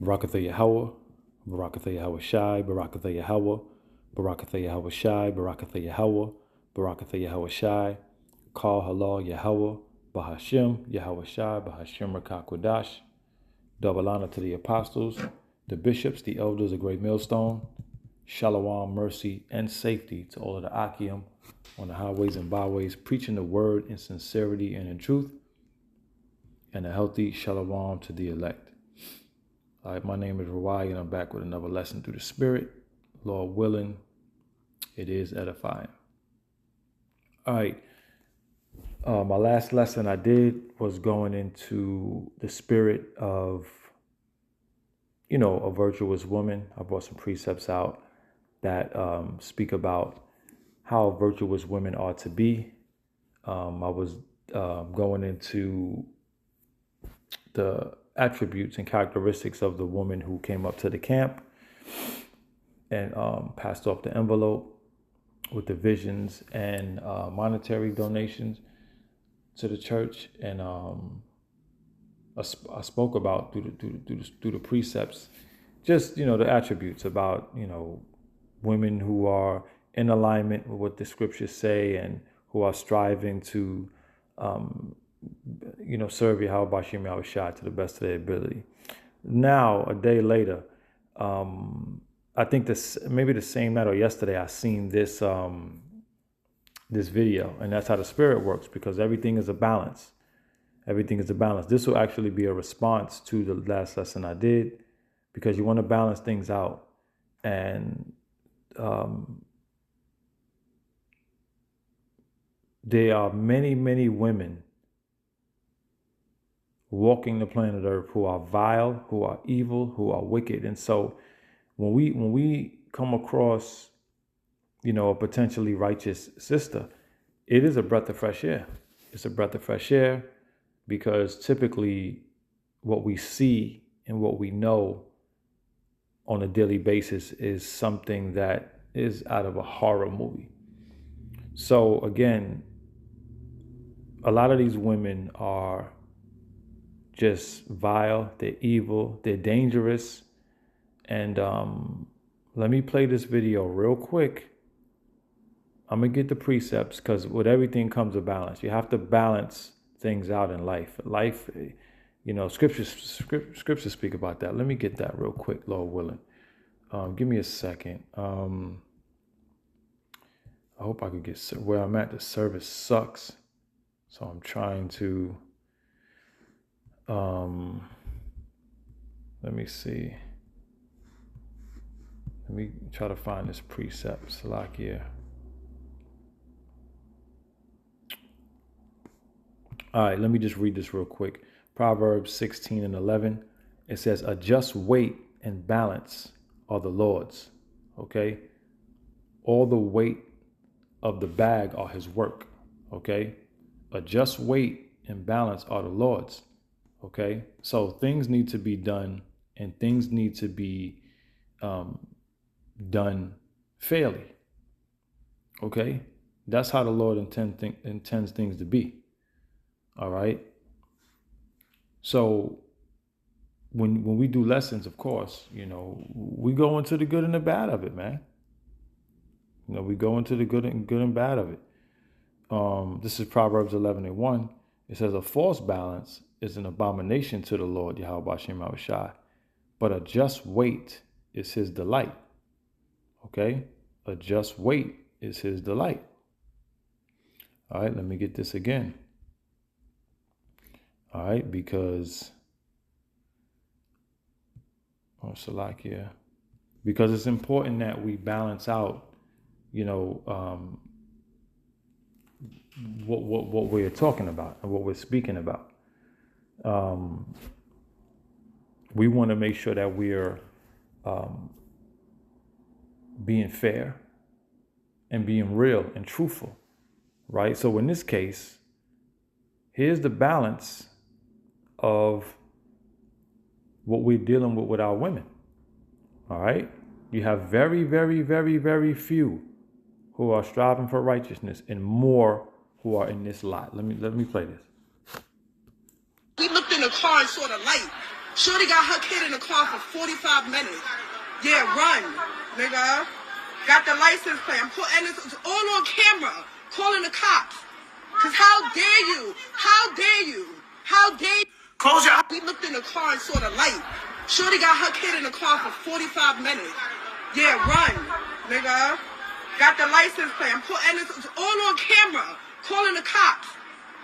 Barakatha Yahweh, Barakatha Yahweh Shai, Barakatha Yahweh, Barakatha Yahweh Shai, Barakatha Yahweh, Barakatha Yahweh Shai, Kal Halal Yahweh, Bahashim, Yahweh Shai, Bahashim Rakakwadash. Double honor to the apostles, the bishops, the elders of Great Millstone. Shalom, mercy, and safety to all of the Akim on the highways and byways, preaching the word in sincerity and in truth, and a healthy shalom to the elect. All right, my name is Rawai, and I'm back with another lesson through the Spirit. Lord willing, it is edifying. All right, my last lesson I did was going into the spirit of, a virtuous woman. I brought some precepts out that speak about how virtuous women are to be. I was going into the attributes and characteristics of the woman who came up to the camp and passed off the envelope with the visions and monetary donations to the church. And I spoke about through the precepts, just, the attributes about, women who are in alignment with what the scriptures say and who are striving to, serve Yahweh Bashim Yahweh Shai to the best of their ability. Now, a day later, I think maybe the same night or yesterday, I seen this this video, and that's how the Spirit works, because everything is a balance. Everything is a balance. This will actually be a response to the last lesson I did, because you want to balance things out. And there are many, many women walking the planet Earth who are vile, who are evil, who are wicked. And so when we come across, a potentially righteous sister, it is a breath of fresh air. It's a breath of fresh air, because typically what we see and what we know on a daily basis is something that is out of a horror movie. So again, a lot of these women are just vile, they're evil, they're dangerous. And let me play this video real quick. I'm going to get the precepts, because with everything comes a balance. You have to balance things out in life. Life, scriptures speak about that. Let me get that real quick, Lord willing. Give me a second. I hope I could get where I'm at. The service sucks. So I'm trying to, let me see. Let me try to find this precept, Salakia. All right, let me just read this real quick. Proverbs 16 and 11. It says, a just weight and balance are the Lord's. Okay? All the weight of the bag are his work. Okay? A just weight and balance are the Lord's. Okay? So things need to be done, and things need to be done fairly. Okay? That's how the Lord intends things to be. All right. So when we do lessons, of course, we go into the good and the bad of it, man. We go into the good and bad of it. This is Proverbs 11 and 1. It says, a false balance is an abomination to the Lord, Yahweh Bashim Yahweh Shai, but a just weight is his delight. Okay? A just weight is his delight. All right, let me get this again. All right, because, Salakia, because it's important that we balance out, what we're talking about and what we're speaking about. We want to make sure that we're being fair and being real and truthful, right? So in this case, here's the balance of what we're dealing with our women. All right? You have very, very, very, very few who are striving for righteousness, and more who are in this lot. Let me play this. We looked in the car and saw the light. Shorty got her kid in the car for 45 minutes. Yeah, run, nigga. Got the license plate. And it's all on camera. Calling the cops. Cause how dare you? How dare you? How dare you? Close your eyes. We looked in the car and saw the light. Shorty got her kid in the car for 45 minutes. Yeah, run, nigga. Got the license plate. And it's all on camera. Calling the cops.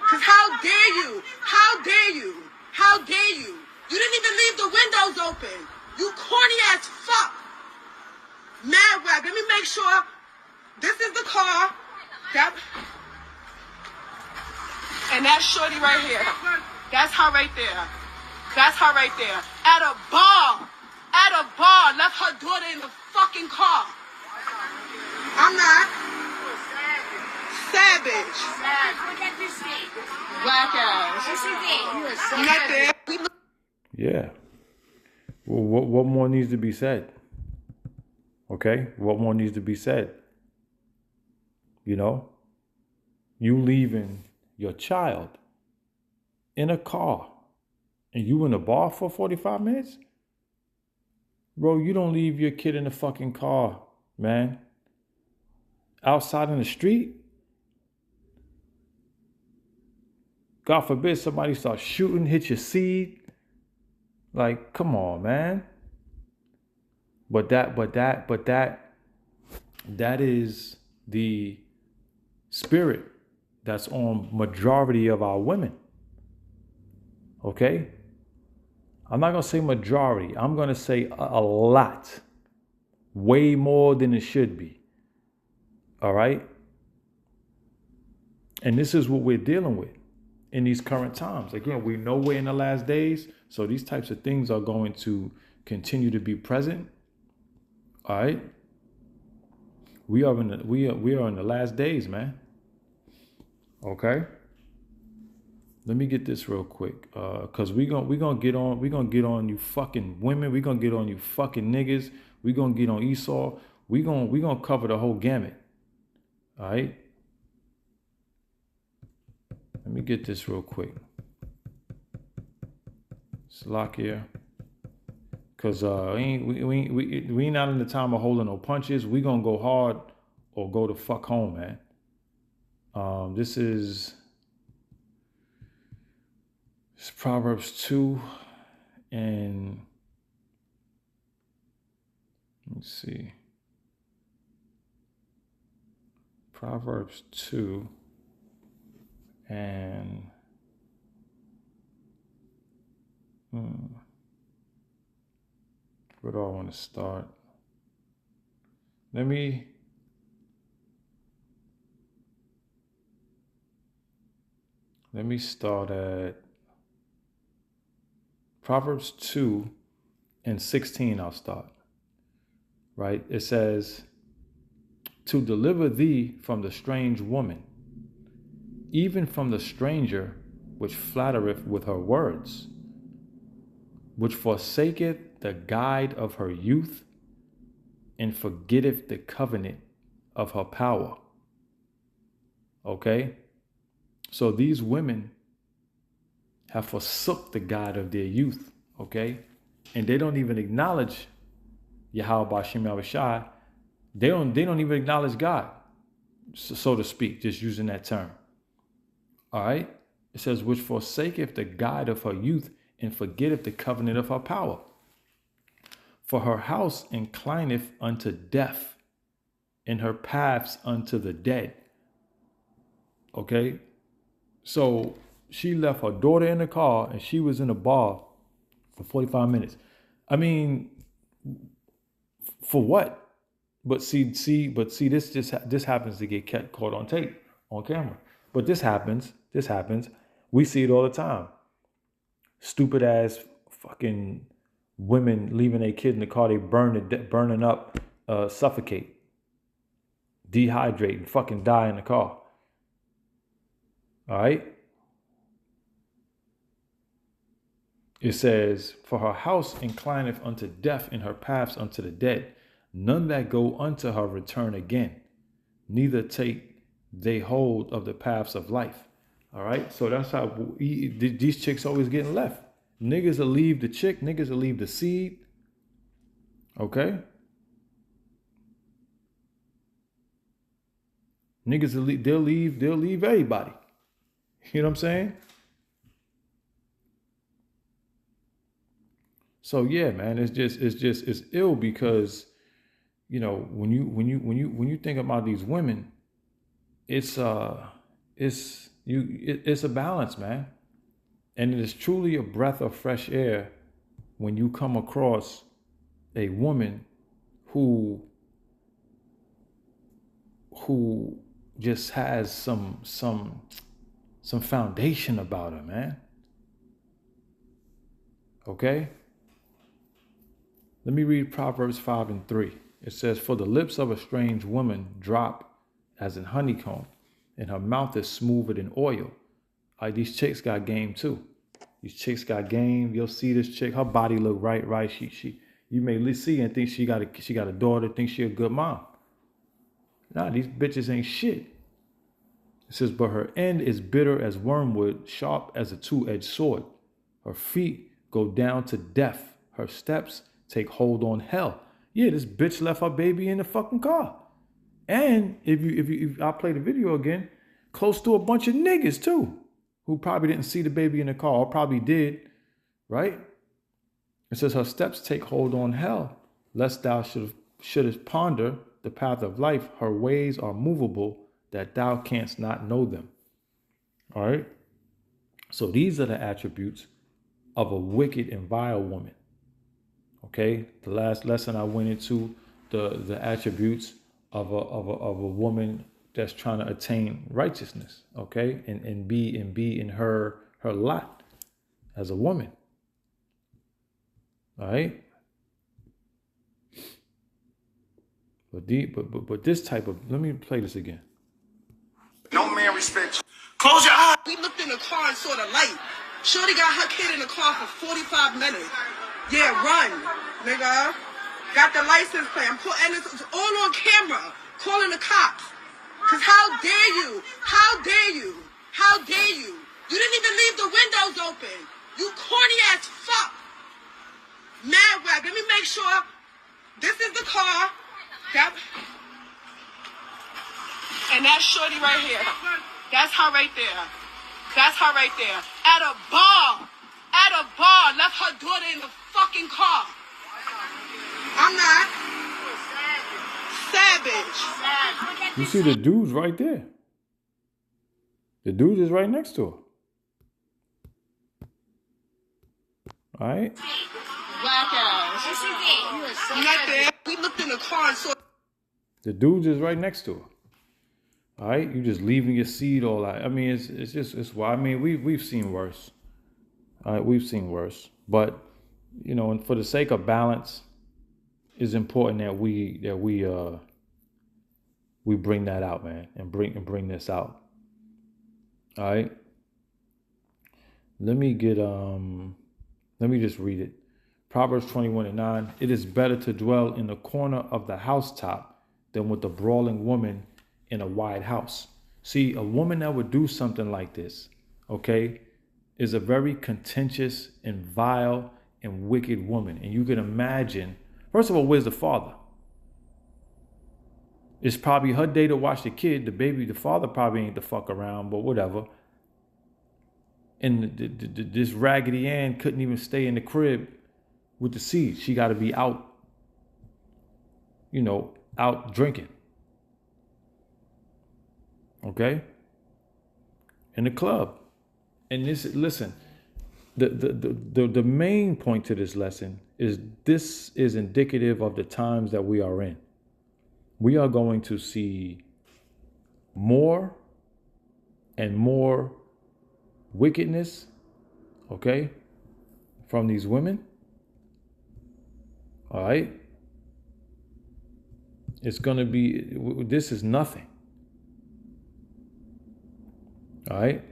Cause how dare you? How dare you? How dare you? You didn't even leave the windows open. You corny ass fuck. Mad rap. Let me make sure. This is the car. That. And that's Shorty right here. That's her right there. That's her right there. At a bar. At a bar. Left her daughter in the fucking car. I'm not. Savage. Black ass. You not there? Yeah. Well, what more needs to be said? Okay? What more needs to be said? You know? You leaving your child in a car and you in a bar for 45 minutes? Bro, you don't leave your kid in the fucking car, man. Outside in the street? God forbid somebody starts shooting, hit your seed. Like, come on, man. But that is the spirit that's on majority of our women. Okay? I'm not going to say majority. I'm going to say a lot. Way more than it should be. All right? And this is what we're dealing with in these current times. Again, we know we're in the last days, so these types of things are going to continue to be present. All right? We are in the last days, man. Okay? Let me get this real quick, cause we gonna get on you fucking women. We gonna get on you fucking niggas. We gonna get on Esau. We gonna cover the whole gamut. All right. Let me get this real quick. Slack here, cause we ain't out in the time of holding no punches. We gonna go hard or go the fuck home, man. This is. It's Proverbs 2 and let's see. Proverbs 2 and where do I want to start? Let me start at Proverbs 2 and 16, I'll start. Right? It says, to deliver thee from the strange woman, even from the stranger which flattereth with her words, which forsaketh the guide of her youth, and forgetteth the covenant of her power. Okay? So these women have forsook the God of their youth, okay? And they don't even acknowledge Yahweh B'Shem Yahweh Shai. They don't even acknowledge God, so to speak, just using that term. All right? It says, which forsaketh the God of her youth and forgetteth the covenant of her power. For her house inclineth unto death, and her paths unto the dead. Okay? So she left her daughter in the car and she was in a bar for 45 minutes. I mean, for what? But see, this happens to get caught on tape, on camera. But this happens. We see it all the time. Stupid ass fucking women leaving a kid in the car, they burning up, suffocate, dehydrate, and fucking die in the car. All right? It says, for her house inclineth unto death, and her paths unto the dead. None that go unto her return again, neither take they hold of the paths of life. All right? So that's how these chicks always getting left. Niggas will leave the chick. Niggas will leave the seed. Okay? Niggas will leave, they'll leave everybody. You know what I'm saying? So yeah, man, it's ill because, you know, when you think about these women, it's a balance, man. And it is truly a breath of fresh air when you come across a woman who just has some foundation about her, man. Okay? Let me read Proverbs 5:3. It says, "For the lips of a strange woman drop as in honeycomb, and her mouth is smoother than oil." Like, these chicks got game too. These chicks got game. You'll see this chick, her body look right. You may see and think she got a daughter, think she a good mom. Nah, these bitches ain't shit. It says, "But her end is bitter as wormwood, sharp as a two-edged sword. Her feet go down to death. Her steps take hold on hell." Yeah, this bitch left her baby in the fucking car. And if I play the video again, close to a bunch of niggas too, who probably didn't see the baby in the car, or probably did, right? It says, "Her steps take hold on hell, lest thou shouldest ponder the path of life. Her ways are movable, that thou canst not know them." All right? So these are the attributes of a wicked and vile woman. Okay? The last lesson I went into the attributes of a woman that's trying to attain righteousness, okay? And be in her lot as a woman. All right? But this type of, let me play this again. No man respects you. Close your eyes. We looked in the car and saw the light. Shorty got her kid in the car for 45 minutes. Yeah, run, nigga. Got the license plate. And it's all on camera. Calling the cops. Cause how dare you? How dare you? How dare you? You didn't even leave the windows open. You corny ass fuck. Mad wag. Let me make sure. This is the car. Yep. And that's Shorty right here. That's her right there. That's her right there. At a bar. Left her daughter in the fucking car. I'm not. Savage. You see the dude's right there. The dude is right next to her. All right? Black ass. You not there? We looked in the car and saw. The dude is right next to her. All right, you just leaving your seed all that. I mean, it's why. I mean, we've seen worse. All right, we've seen worse. But you know, and for the sake of balance, it's important that we bring that out, man, and bring this out. All right. Let me just read it. Proverbs 21:9. "It is better to dwell in the corner of the housetop than with a brawling woman in a wide house." See, a woman that would do something like this, okay, is a very contentious and vile and wicked woman. And you can imagine, first of all, where's the father? It's probably her day to watch the kid. The father probably ain't the fuck around, but whatever. And this Raggedy Ann couldn't even stay in the crib with the seed. She got to be out, out drinking. Okay? In the club. And listen, the main point to this lesson is this is indicative of the times that we are in. We are going to see more and more wickedness, okay, from these women. All right? It's going to be, this is nothing. All right?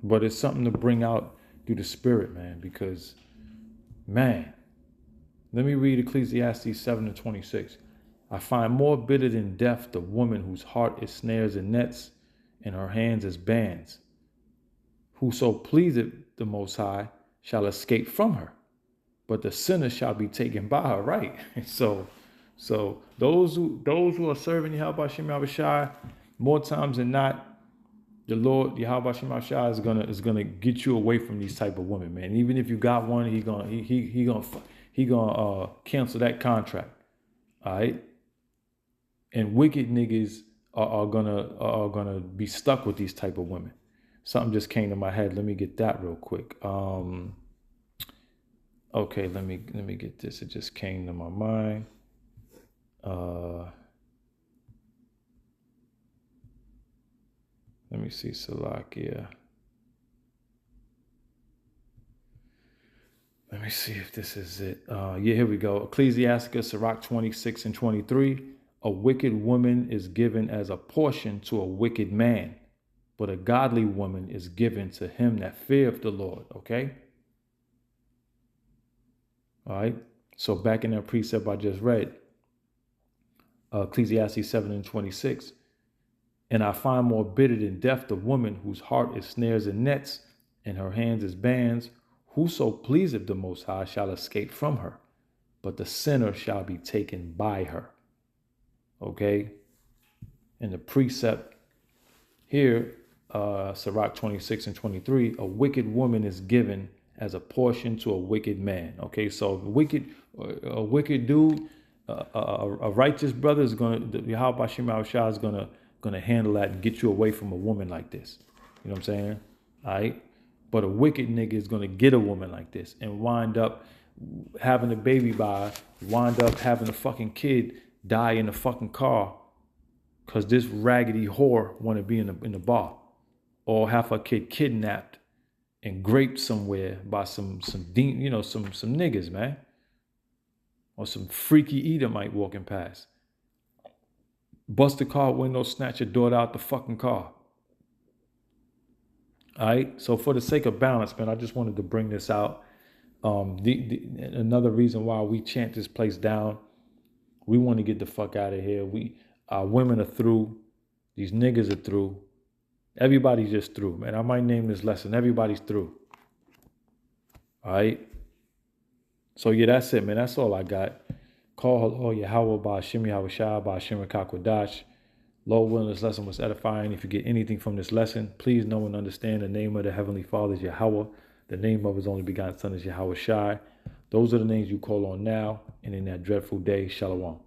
But it's something to bring out through the spirit, man, because, man, let me read Ecclesiastes 7:26. "I find more bitter than death the woman whose heart is snares and nets, and her hands as bands. Whoso pleaseth the Most High shall escape from her, but the sinner shall be taken by her. Right. So those who are serving Yahweh Hashem Yahweh Shai, more times than not, the Lord Yahweh Hashem Yahweh Shai is gonna get you away from these type of women, man. Even if you got one, he gonna cancel that contract. All right. And wicked niggas are gonna be stuck with these type of women. Something just came to my head. Let me get that real quick. Okay, let me get this. It just came to my mind. Let me see, Salakia. Let me see if this is it. Yeah, here we go. Ecclesiasticus, Sirach 26 and 23. A wicked woman is given as a portion to a wicked man, but a godly woman is given to him that feareth the Lord. Okay? All right. So back in that precept I just read, Ecclesiastes 7 and 26. And I find more bitter than death the woman whose heart is snares and nets, and her hands is bands. Whoso pleaseth the Most High shall escape from her, but the sinner shall be taken by her. Okay? And the precept here, Sirach 26 and 23, a wicked woman is given as a portion to a wicked man. Okay, so a wicked dude, a righteous brother is Yahweh Hashem Yahweh Shai is gonna handle that and get you away from a woman like this. You know what I'm saying? All right. But a wicked nigga is gonna get a woman like this and wind up having a baby by her, wind up having a fucking kid die in a fucking car because this raggedy whore want to be in the bar, or have her kid kidnapped and raped somewhere by some niggas, man, or some freaky Edomite walking past. Bust the car window, snatch your daughter out the fucking car. All right. So for the sake of balance, man, I just wanted to bring this out. Another reason why we chant this place down. We want to get the fuck out of here. Our women are through. These niggas are through. Everybody's just through, man. I might name this lesson. Everybody's through. All right. So yeah, that's it, man. That's all I got. Call Yahweh by Hashem Yahweh Shai by Hashem Rakakwadash. Lord willing, this lesson was edifying. If you get anything from this lesson, please know and understand the name of the Heavenly Father is Yahweh. The name of his only begotten Son is Yahweh Shai. Those are the names you call on now and in that dreadful day. Shalom.